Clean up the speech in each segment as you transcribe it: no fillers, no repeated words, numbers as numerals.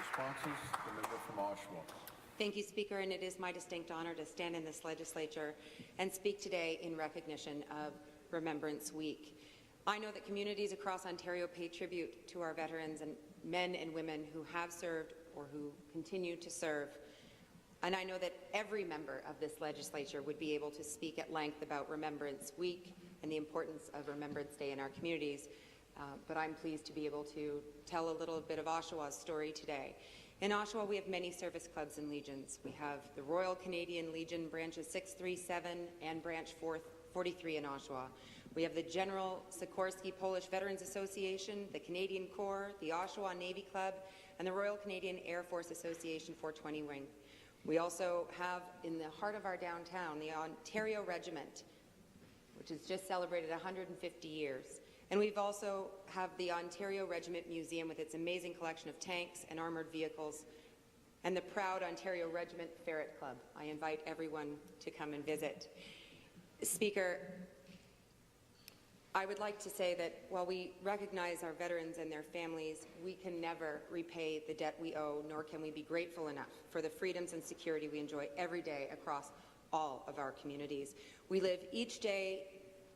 Responses? The member from Oshawa. Thank you, Speaker, and it is my distinct honour to stand in this legislature and speak today in recognition of Remembrance Week. I know that communities across Ontario pay tribute to our veterans and men and women who have served or who continue to serve. And I know that every member of this legislature would be able to speak at length about Remembrance Week and the importance of Remembrance Day in our communities. But I'm pleased to be able to tell a little bit of Oshawa's story today. In Oshawa, we have many service clubs and legions. We have the Royal Canadian Legion branches 637 and branch 443 in Oshawa. We have the General Sikorsky Polish Veterans Association, the Canadian Corps, the Oshawa Navy Club, and the Royal Canadian Air Force Association 420 Wing. We also have, in the heart of our downtown, the Ontario Regiment, which has just celebrated 150 years. And we've also have the Ontario Regiment Museum with its amazing collection of tanks and armoured vehicles, and the proud Ontario Regiment Ferret Club. I invite everyone to come and visit. Speaker, I would like to say that while we recognize our veterans and their families, we can never repay the debt we owe, nor can we be grateful enough for the freedoms and security we enjoy every day across all of our communities. We live each day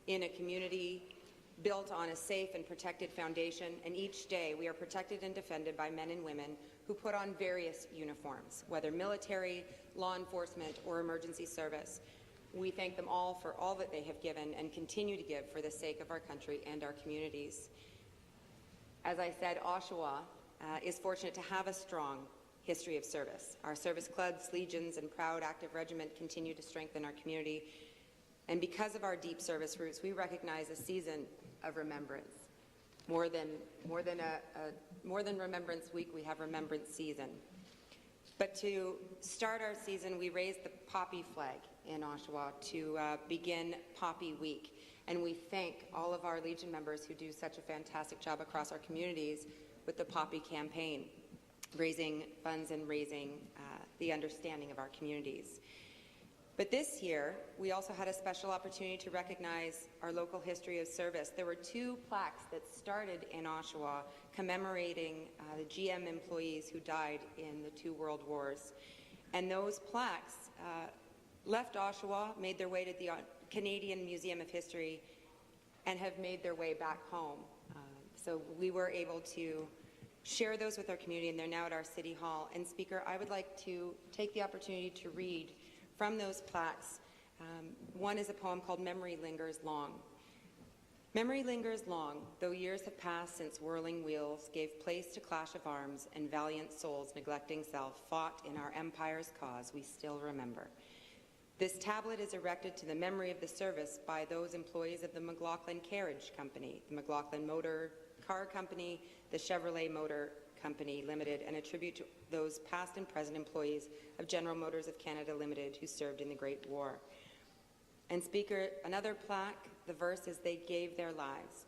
in a community built on a safe and protected foundation, and each day we are protected and defended by men and women who put on various uniforms, whether military, law enforcement, or emergency service. We thank them all for all that they have given and continue to give for the sake of our country and our communities. As I said, Oshawa is fortunate to have a strong history of service. Our service clubs, legions, and proud active regiment continue to strengthen our community. And because of our deep service roots, we recognize a season of remembrance. More than Remembrance Week, we have Remembrance Season. But to start our season, we raised the poppy flag in Oshawa to begin Poppy Week. And we thank all of our Legion members who do such a fantastic job across our communities with the Poppy campaign, raising funds and raising the understanding of our communities. But this year, we also had a special opportunity to recognize our local history of service. There were 2 plaques that started in Oshawa commemorating the GM employees who died in the 2 world wars. And those plaques left Oshawa, made their way to the Canadian Museum of History, and have made their way back home. So we were able to share those with our community, and they're now at our City Hall. And Speaker, I would like to take the opportunity to read from those plaques. One is a poem called Memory Lingers Long. Memory lingers long, though years have passed since whirling wheels gave place to clash of arms and valiant souls neglecting self fought in our empire's cause, we still remember. This tablet is erected to the memory of the service by those employees of the McLaughlin Carriage Company, the McLaughlin Motor Car Company, the Chevrolet Motor Company Limited, and a tribute to those past and present employees of General Motors of Canada Limited who served in the Great War. And Speaker, another plaque, the verse is, they gave their lives.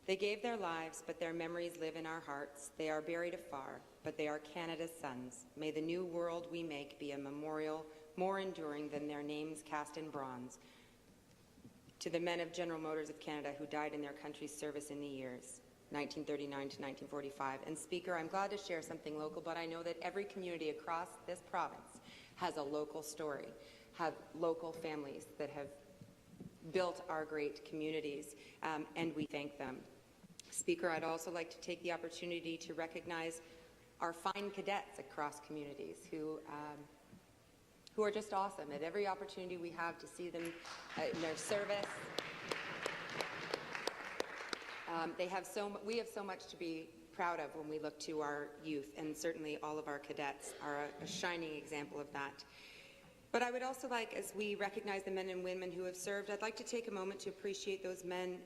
They gave their lives, but their memories live in our hearts. They are buried afar, but they are Canada's sons. May the new world we make be a memorial more enduring than their names cast in bronze. To the men of General Motors of Canada who died in their country's service in the years 1939 to 1945. And Speaker, I'm glad to share something local, but I know that every community across this province has a local story, have local families that have built our great communities, and we thank them. Speaker, I'd also like to take the opportunity to recognize our fine cadets across communities who are just awesome at every opportunity we have to see them in their service. We have so much to be proud of when we look to our youth, and certainly all of our cadets are a shining example of that. But I would also like, as we recognize the men and women who have served, I'd like to take a moment to appreciate those men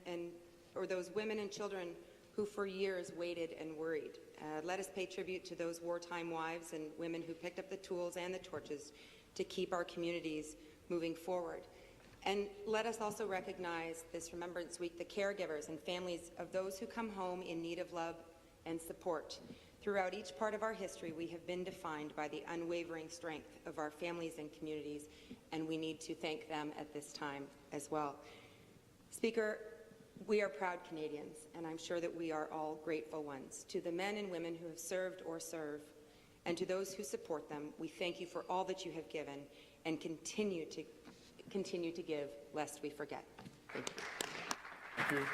or those women and children who for years waited and worried. Let us pay tribute to those wartime wives and women who picked up the tools and the torches to keep our communities moving forward. And let us also recognize this Remembrance Week, the caregivers and families of those who come home in need of love and support. Throughout each part of our history, we have been defined by the unwavering strength of our families and communities, and we need to thank them at this time as well. Speaker, we are proud Canadians, and I'm sure that we are all grateful ones, to the men and women who have served or serve And to those who support them, we thank you for all that you have given and continue to give, lest we forget. Thank you. Thank you.